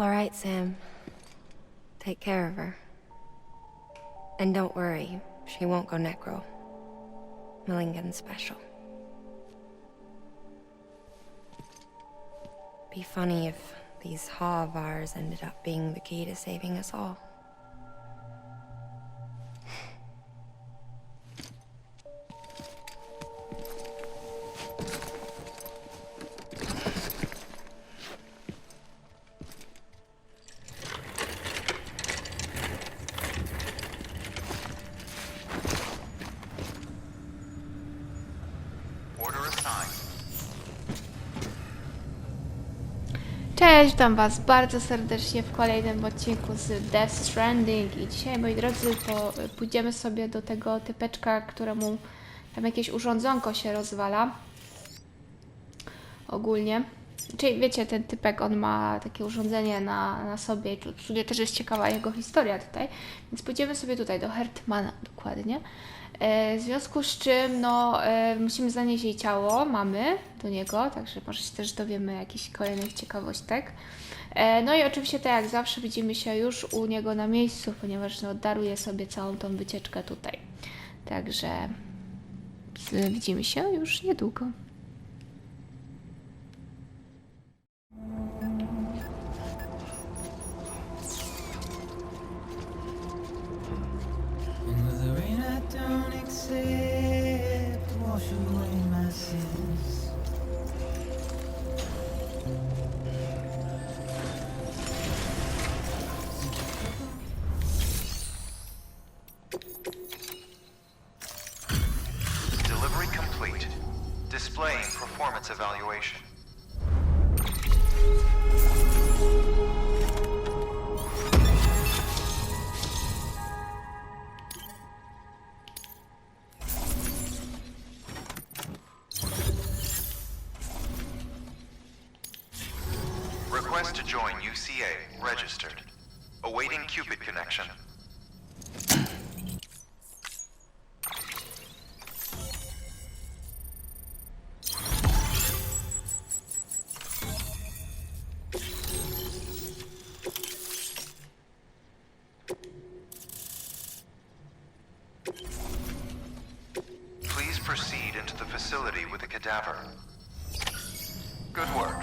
All right, Sam. Take care of her. And don't worry, she won't go necro. Milligan's special. Be funny if these Ha of ours ended up being the key to saving us all. Cześć, witam was bardzo serdecznie w kolejnym odcinku z Death Stranding i dzisiaj, moi drodzy, pójdziemy sobie do tego typeczka, któremu tam jakieś urządzonko się rozwala. Ogólnie. Czyli wiecie, ten typek, on ma takie urządzenie na sobie i w sumie też jest ciekawa jego historia tutaj. Więc pójdziemy sobie tutaj do Hertmana dokładnie. W związku z czym, no, musimy zanieść jej ciało, mamy do niego, także może się też dowiemy jakichś kolejnych ciekawostek. No i oczywiście, tak jak zawsze, widzimy się już u niego na miejscu, ponieważ no, daruje sobie całą tą wycieczkę tutaj. Także widzimy się już niedługo. Wash away my sins. Delivery complete. Displaying performance evaluation. Request to join UCA. Registered. Awaiting Cupid connection. Please proceed into the facility with the cadaver. Good work.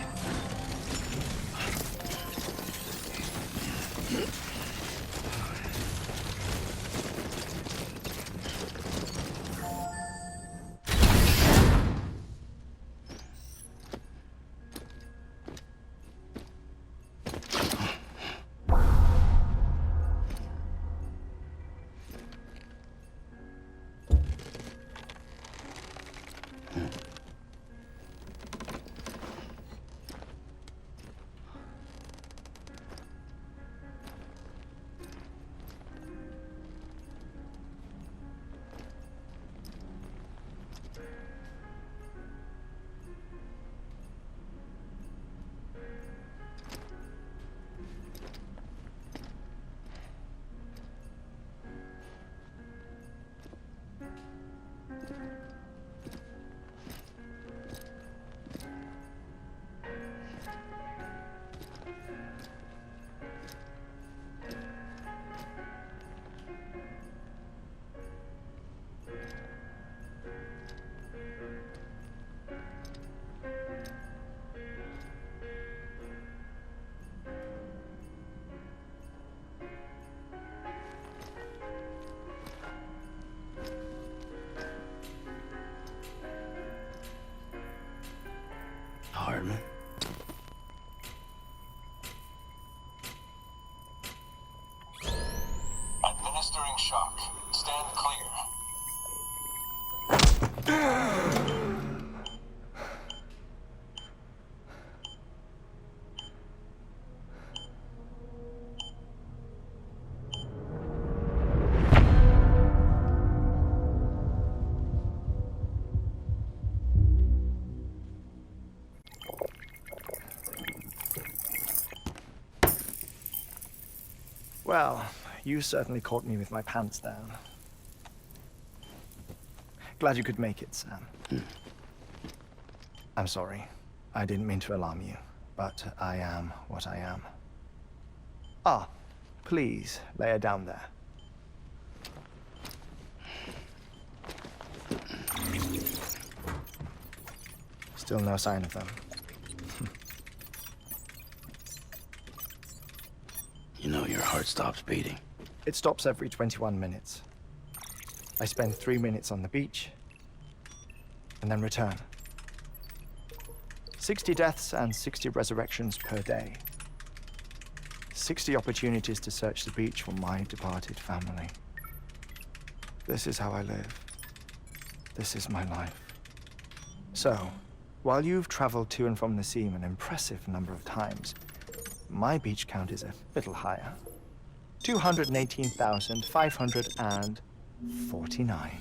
Harmon. Administering shock. Stand clear. Well, you certainly caught me with my pants down. Glad you could make it, Sam. I'm sorry. I didn't mean to alarm you, but I am what I am. Ah, please lay her down there. Still no sign of them. You know your heart stops beating. It stops every 21 minutes. I spend 3 minutes on the beach, and then return. 60 deaths and 60 resurrections per day. 60 opportunities to search the beach for my departed family. This is how I live. This is my life. So, while you've traveled to and from the sea an impressive number of times, my beach count is a little higher. 218,549.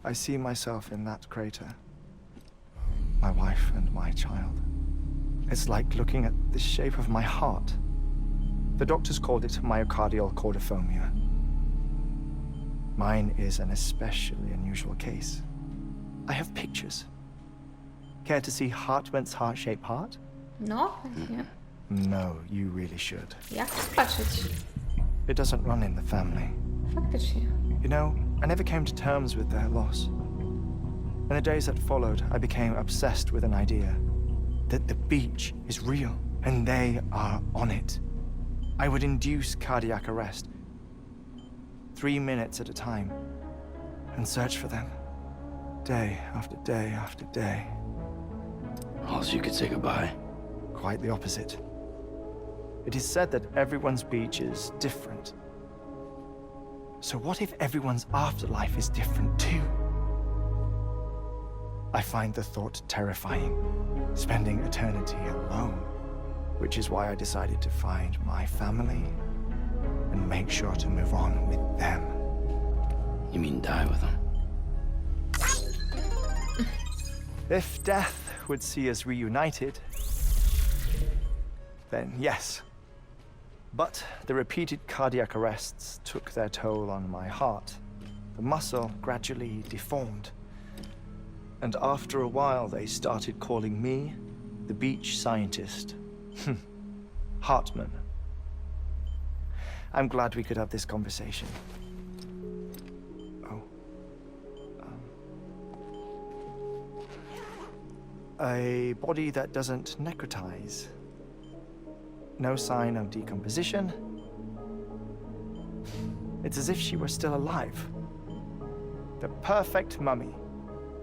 I see myself in that crater. My wife and my child. It's like looking at the shape of my heart. The doctors called it myocardial cordiformia. Mine is an especially unusual case. I have pictures. Care to see Hartman's heart-shaped heart? No, chętnie. No, you really should. Jak zobaczyć? It doesn't run in the family. Faktycznie. You know, I never came to terms with their loss. In the days that followed, I became obsessed with an idea that the beach is real and they are on it. I would induce cardiac arrest, 3 minutes at a time, and search for them, day after day after day. All so you could say goodbye. Quite the opposite. It is said that everyone's beach is different. So what if everyone's afterlife is different too? I find the thought terrifying, spending eternity alone, which is why I decided to find my family and make sure to move on with them. You mean die with them? If death would see us reunited, then yes. But the repeated cardiac arrests took their toll on my heart. The muscle gradually deformed. And after a while, they started calling me the beach scientist. Hartman. I'm glad we could have this conversation. Oh. A body that doesn't necrotize. No sign of decomposition. It's as if she were still alive. The perfect mummy.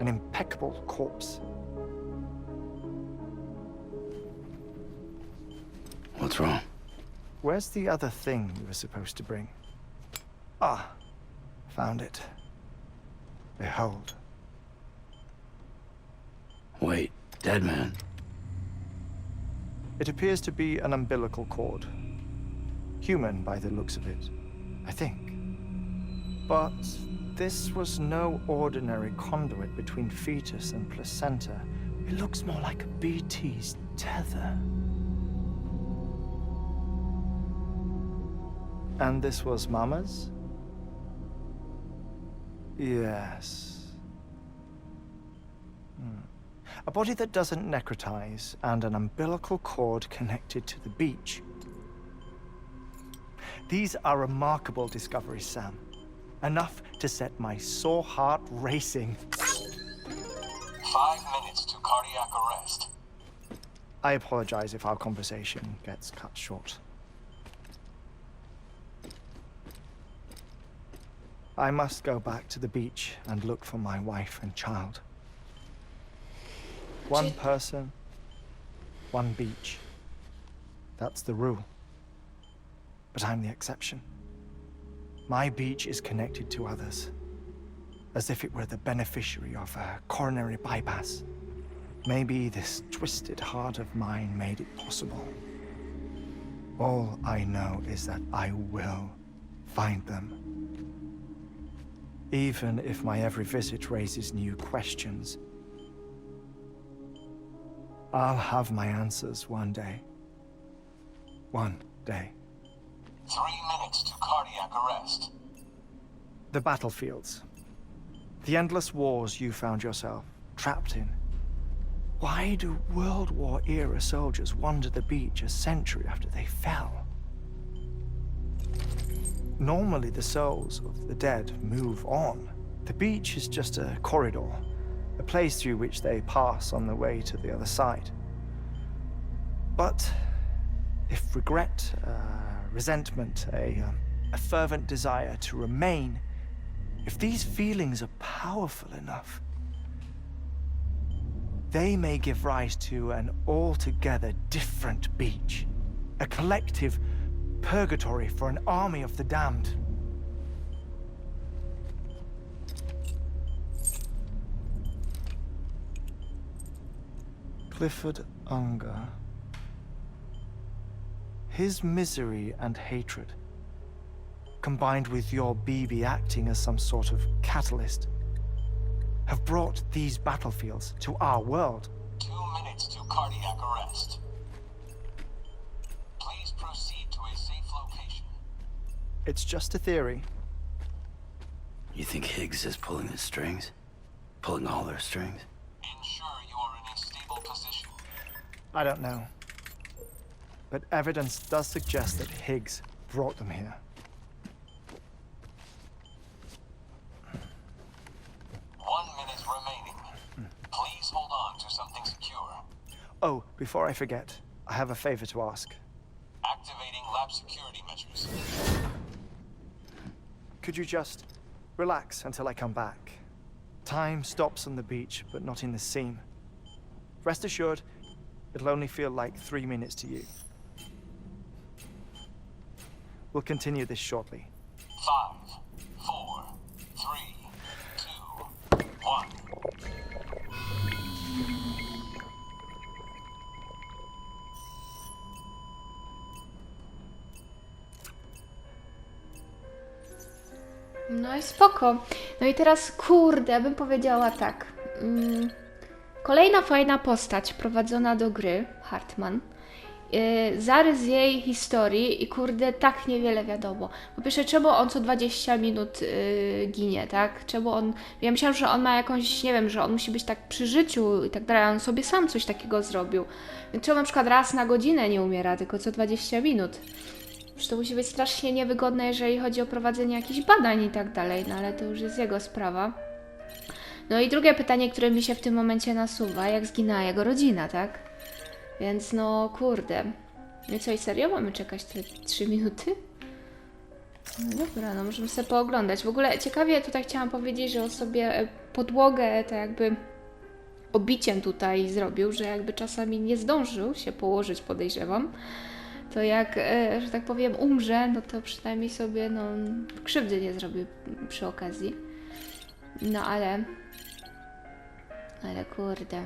An impeccable corpse. What's wrong? Where's the other thing we were supposed to bring? Ah, found it. Behold. Wait, dead man. It appears to be an umbilical cord. Human by the looks of it, I think. But this was no ordinary conduit between fetus and placenta. It looks more like a BT's tether. And this was Mama's? Yes. A body that doesn't necrotize and an umbilical cord connected to the beach. These are remarkable discoveries, Sam. Enough to set my sore heart racing. 5 minutes to cardiac arrest. I apologize if our conversation gets cut short. I must go back to the beach and look for my wife and child. One person, one beach. That's the rule. But I'm the exception. My beach is connected to others, as if it were the beneficiary of a coronary bypass. Maybe this twisted heart of mine made it possible. All I know is that I will find them. Even if my every visit raises new questions, I'll have my answers one day. One day. 3 minutes to cardiac arrest. The battlefields. The endless wars you found yourself trapped in. Why do World War-era soldiers wander the beach a century after they fell? Normally, the souls of the dead move on. The beach is just a corridor, a place through which they pass on the way to the other side. But if regret, resentment, a fervent desire to remain, if these feelings are powerful enough, they may give rise to an altogether different beach, a collective purgatory for an army of the damned. Clifford Unger. His misery and hatred, combined with your BB acting as some sort of catalyst, have brought these battlefields to our world. 2 minutes to cardiac arrest. Please proceed to a safe location. It's just a theory. You think Higgs is pulling the strings? Pulling all their strings? Ensure you are in a stable position. I don't know. But evidence does suggest that Higgs brought them here. 1 minute remaining. Please hold on to something secure. Oh, before I forget, I have a favor to ask. Activating lab security measures. Could you just relax until I come back? Time stops on the beach, but not in the scene. Rest assured, it'll only feel like 3 minutes to you. We'll continue this shortly. 5, 4, 3, 2, 1. No i spoko. No i teraz, kurde, bym powiedziała tak. Kolejna fajna postać prowadzona do gry, Hartman. Zarys jej historii i kurde, tak niewiele wiadomo. Po pierwsze, czemu on co 20 minut ginie, tak? Czemu on... Ja myślałam, że on ma jakąś, nie wiem, że on musi być tak przy życiu i tak dalej, on sobie sam coś takiego zrobił. Czemu na przykład raz na godzinę nie umiera, tylko co 20 minut? Że to musi być strasznie niewygodne, jeżeli chodzi o prowadzenie jakichś badań i tak dalej, no ale to już jest jego sprawa. No i drugie pytanie, które mi się w tym momencie nasuwa, jak zginęła jego rodzina, tak? Więc no kurde. No i co, i serio mamy czekać te 3 minuty? No dobra, no możemy sobie pooglądać. W ogóle ciekawie tutaj chciałam powiedzieć, że on sobie podłogę tak jakby obiciem tutaj zrobił, że jakby czasami nie zdążył się położyć, podejrzewam. To jak, że tak powiem, umrze, no to przynajmniej sobie no, krzywdy nie zrobił przy okazji. No ale kurde.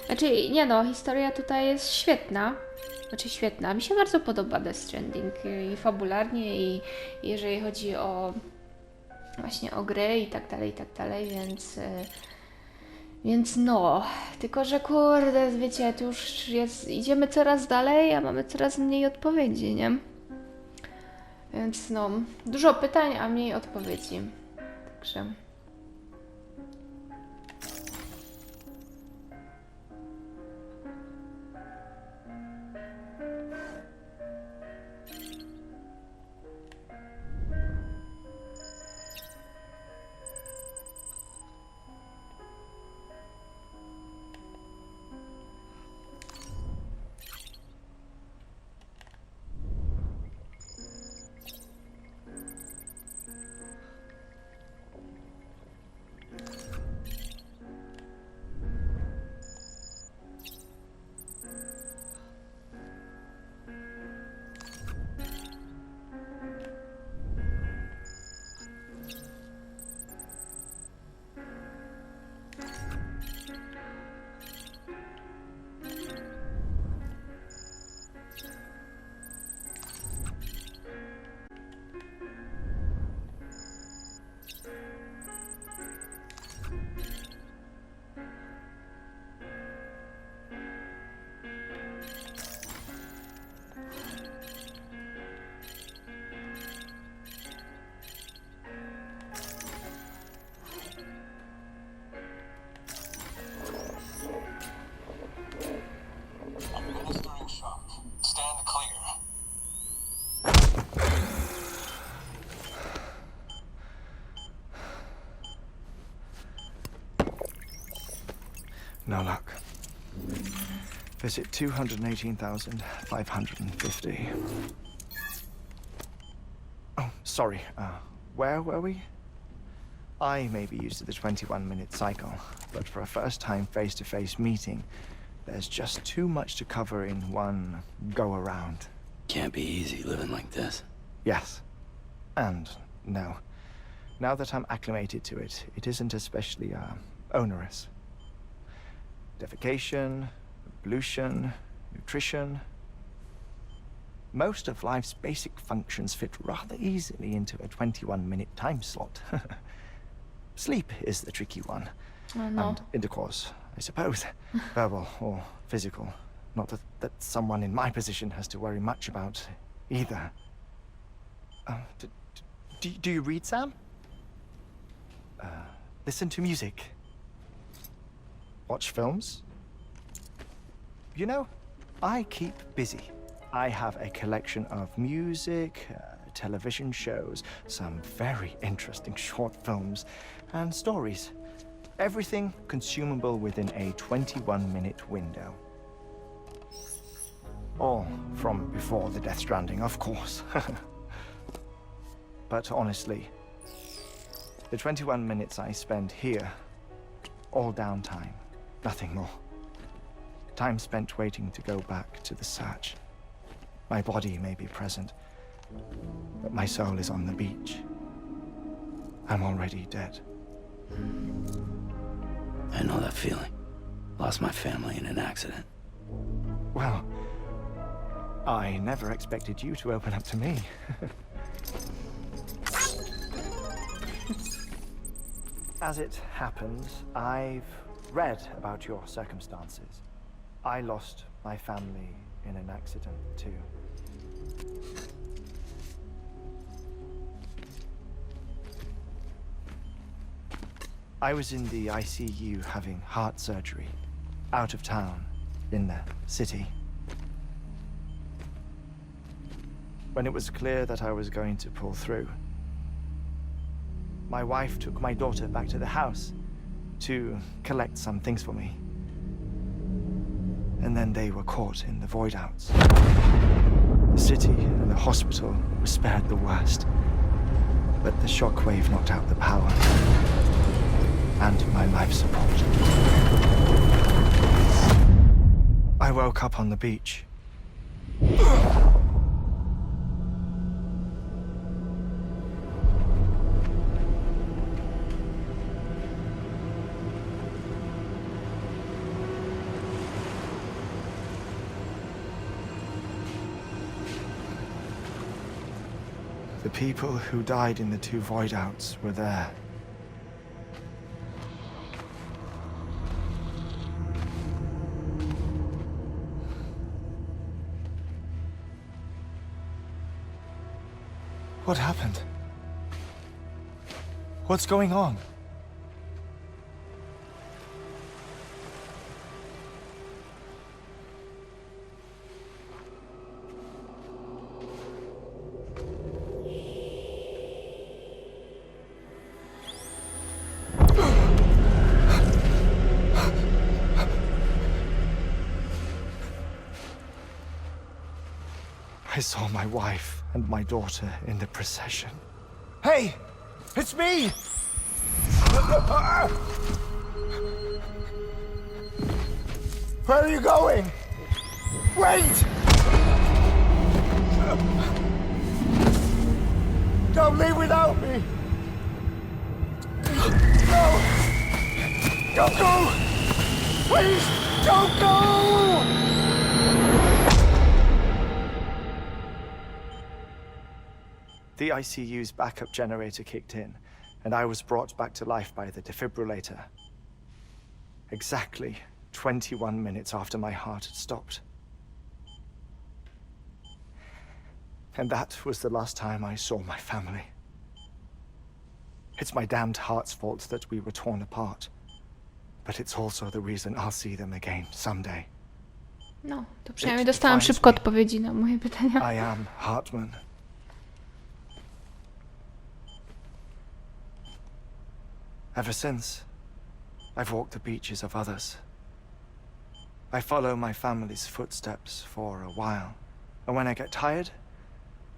Znaczy, nie no, historia tutaj jest świetna. Znaczy świetna. Mi się bardzo podoba Death Stranding i fabularnie, i jeżeli chodzi o właśnie o gry i tak dalej, więc no, tylko że kurde, wiecie, tu już jest, idziemy coraz dalej, a mamy coraz mniej odpowiedzi, nie? Więc no, dużo pytań, a mniej odpowiedzi. Także... No luck. Visit 218,550. Oh, sorry. Where were we? I may be used to the 21-minute cycle, but for a first-time face-to-face meeting, there's just too much to cover in one go-around. Can't be easy living like this. Yes. And no. Now that I'm acclimated to it, it isn't especially, onerous. Defecation, pollution, nutrition. Most of life's basic functions fit rather easily into a 21-minute time slot. Sleep is the tricky one. Oh, no. And intercourse, I suppose. Verbal or physical. Not that someone in my position has to worry much about either. Do you read, Sam? Listen to music. Watch films? You know, I keep busy. I have a collection of music, television shows, some very interesting short films, and stories. Everything consumable within a 21-minute window. All from before the Death Stranding, of course. But honestly, the 21 minutes I spend here, all downtime, nothing more. Time spent waiting to go back to the search. My body may be present, but my soul is on the beach. I'm already dead. I know that feeling. Lost my family in an accident. Well, I never expected you to open up to me. As it happens, I've read about your circumstances. I lost my family in an accident, too. I was in the ICU having heart surgery, out of town, in the city. When it was clear that I was going to pull through, my wife took my daughter back to the house to collect some things for me. And then they were caught in the void outs. The city and the hospital were spared the worst, but the shockwave knocked out the power and my life support. I woke up on the beach. The people who died in the two void outs were there. What happened? What's going on? I saw my wife and my daughter in the procession. Hey! It's me! Where are you going? Wait! Don't leave without me! No! Don't go! Please, don't go! The ICU's backup generator kicked in, and I was brought back to life by the defibrillator. Exactly 21 minutes after my heart had stopped. And that was the last time I saw my family. It's my damned heart's fault that we were torn apart. But it's also the reason I'll see them again someday. No, to przynajmniej dostałam szybko odpowiedzi na moje pytania. I am Hartman. Ever since, I've walked the beaches of others, I follow my family's footsteps for a while, and when I get tired,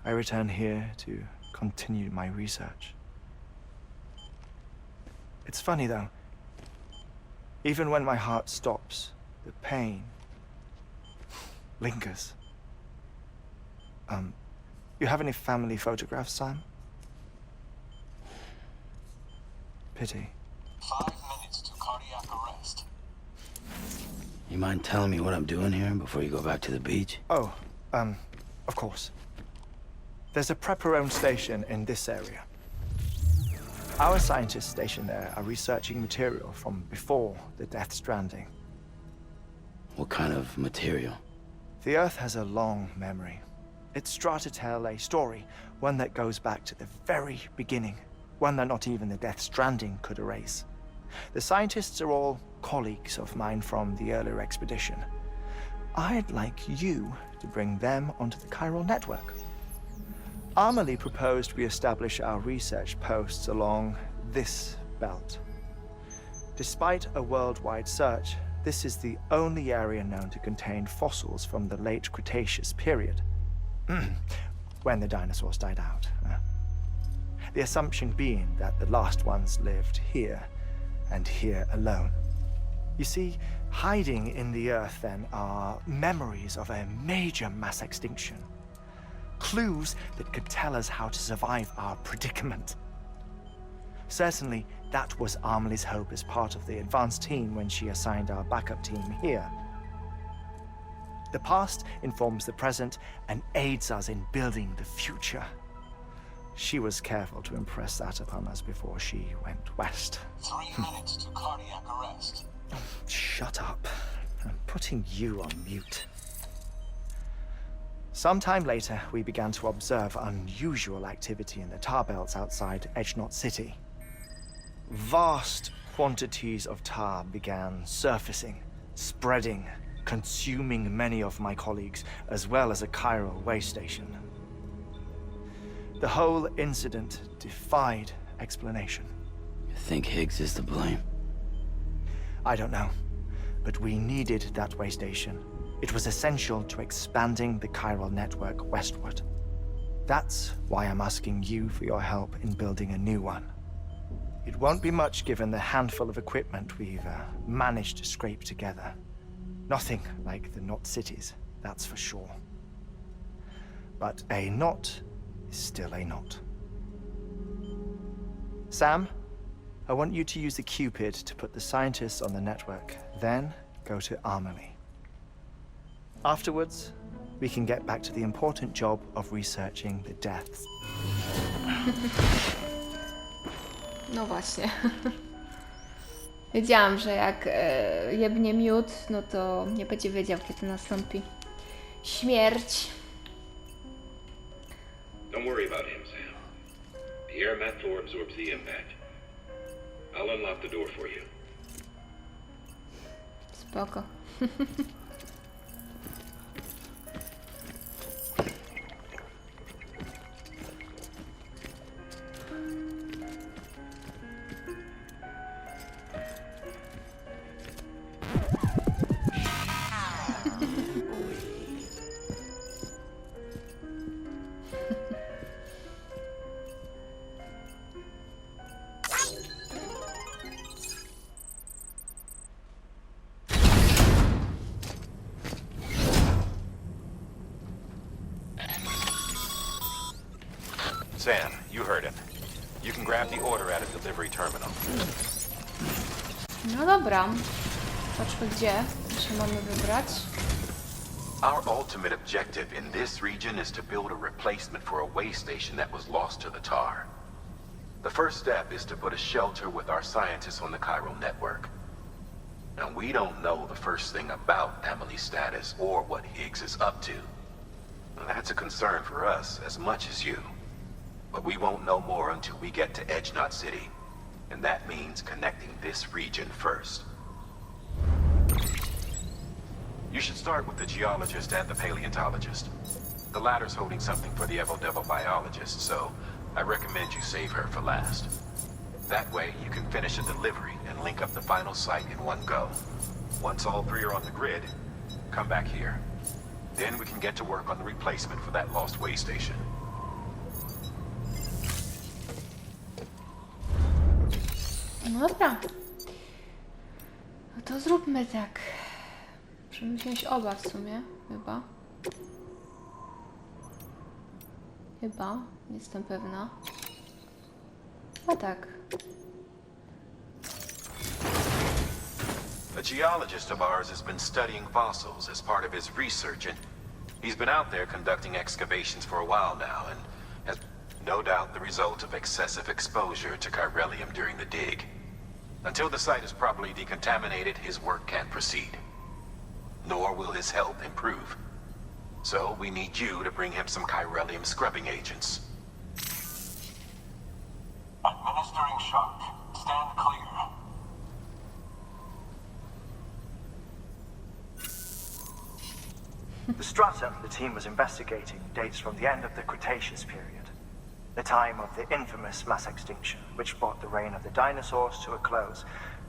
I return here to continue my research. It's funny though. Even when my heart stops, the pain lingers. You have any family photographs, Sam? Pity. 5 minutes to cardiac arrest. You mind telling me what I'm doing here before you go back to the beach? Oh, of course. There's a prepper-owned station in this area. Our scientists stationed there are researching material from before the Death Stranding. What kind of material? The Earth has a long memory. It's trying to tell a story, one that goes back to the very beginning, one that not even the Death Stranding could erase. The scientists are all colleagues of mine from the earlier expedition. I'd like you to bring them onto the chiral network. Amelie proposed we establish our research posts along this belt. Despite a worldwide search, this is the only area known to contain fossils from the late Cretaceous period, when the dinosaurs died out. The assumption being that the last ones lived here, and here alone. You see, hiding in the Earth then are memories of a major mass extinction. Clues that could tell us how to survive our predicament. Certainly, that was Amelie's hope as part of the advanced team when she assigned our backup team here. The past informs the present and aids us in building the future. She was careful to impress that upon us before she went west. 3 minutes to cardiac arrest. Shut up. I'm putting you on mute. Sometime later, we began to observe unusual activity in the tar belts outside Edgenot City. Vast quantities of tar began surfacing, spreading, consuming many of my colleagues, as well as a chiral way station. The whole incident defied explanation. You think Higgs is to blame? I don't know, but we needed that way station. It was essential to expanding the chiral network westward. That's why I'm asking you for your help in building a new one. It won't be much given the handful of equipment we've managed to scrape together. Nothing like the knot cities, that's for sure. But a knot is still a knot. Sam, I want you to use the Cupid to put the scientists on the network, then go to Amelie. Afterwards, we can get back to the important job of researching the deaths. No właśnie. Wiedziałam, że jak jebnie miód, no to nie będzie wiedział, kiedy nastąpi śmierć. Don't worry about him, Sam. The air mat floor absorbs the impact. I'll unlock the door for you. Spoko. Sam, you heard it. You can grab the order at a delivery terminal. No dobra. Patrzmy, gdzie się mamy wybrać. Our ultimate objective in this region is to build a replacement for a way station that was lost to the tar. The first step is to put a shelter with our scientists on the chiral network. Now, we don't know the first thing about Amelie's status or what Higgs is up to. That's a concern for us as much as you. But we won't know more until we get to Edgenot City. And that means connecting this region first. You should start with the geologist and the paleontologist. The latter's holding something for the Evo-Devo biologist, so I recommend you save her for last. That way, you can finish a delivery and link up the final site in one go. Once all three are on the grid, come back here. Then we can get to work on the replacement for that lost way station. No dobra. No to zróbmy tak. Musimy wziąć oba w sumie, chyba. Chyba, nie jestem pewna. A tak. A geologist of ours has been studying fossils as part of his research, and he's been out there conducting excavations for a while now, and has no doubt the result of excessive exposure to chiralium during the dig. Until the site is properly decontaminated, his work can't proceed. Nor will his health improve. So we need you to bring him some chiralium scrubbing agents. Administering shock. Stand clear. The stratum the team was investigating dates from the end of the Cretaceous period, the time of the infamous mass extinction, which brought the reign of the dinosaurs to a close,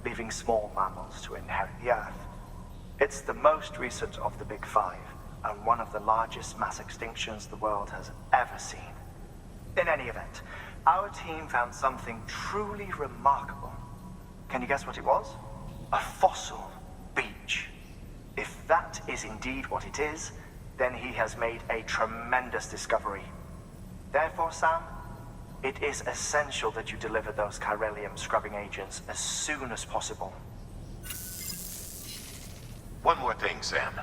leaving small mammals to inherit the Earth. It's the most recent of the Big Five, and one of the largest mass extinctions the world has ever seen. In any event, our team found something truly remarkable. Can you guess what it was? A fossil beach. If that is indeed what it is, then he has made a tremendous discovery. Therefore, Sam, it is essential that you deliver those chiralium scrubbing agents as soon as possible. One more thing, Sam.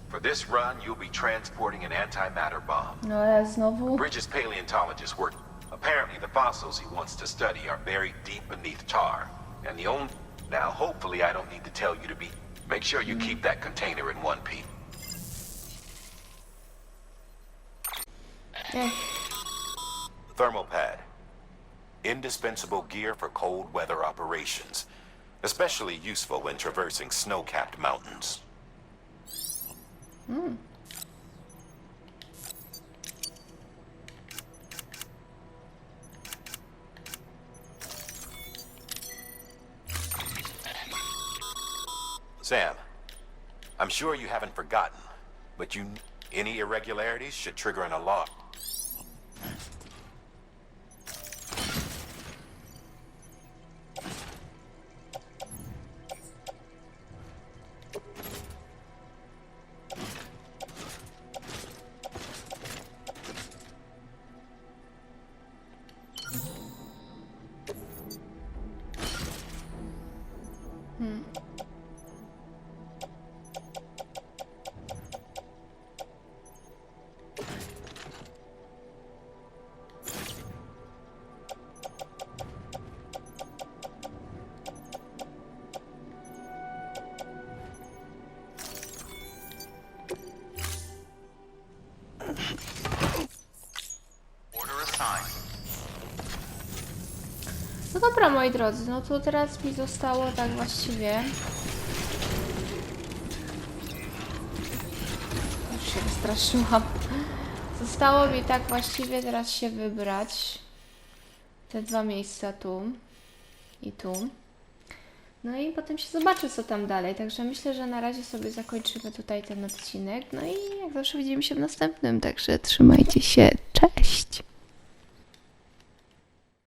For this run, you'll be transporting an antimatter bomb. No ja znowu. Bridges' paleontologist work. Apparently, the fossils he wants to study are buried deep beneath tar. And the only... Now, hopefully I don't need to tell you to be... Make sure you keep that container in one piece. Thermal pad. Indispensable gear for cold weather operations. Especially useful when traversing snow-capped mountains. Sam, I'm sure you haven't forgotten, but any irregularities should trigger an alarm. No dobra, moi drodzy, no to teraz mi zostało tak właściwie... Już się wystraszyłam. Zostało mi tak właściwie teraz się wybrać. Te dwa miejsca tu i tu. No i potem się zobaczy, co tam dalej. Także myślę, że na razie sobie zakończymy tutaj ten odcinek. No i jak zawsze widzimy się w następnym. Także trzymajcie się. Cześć!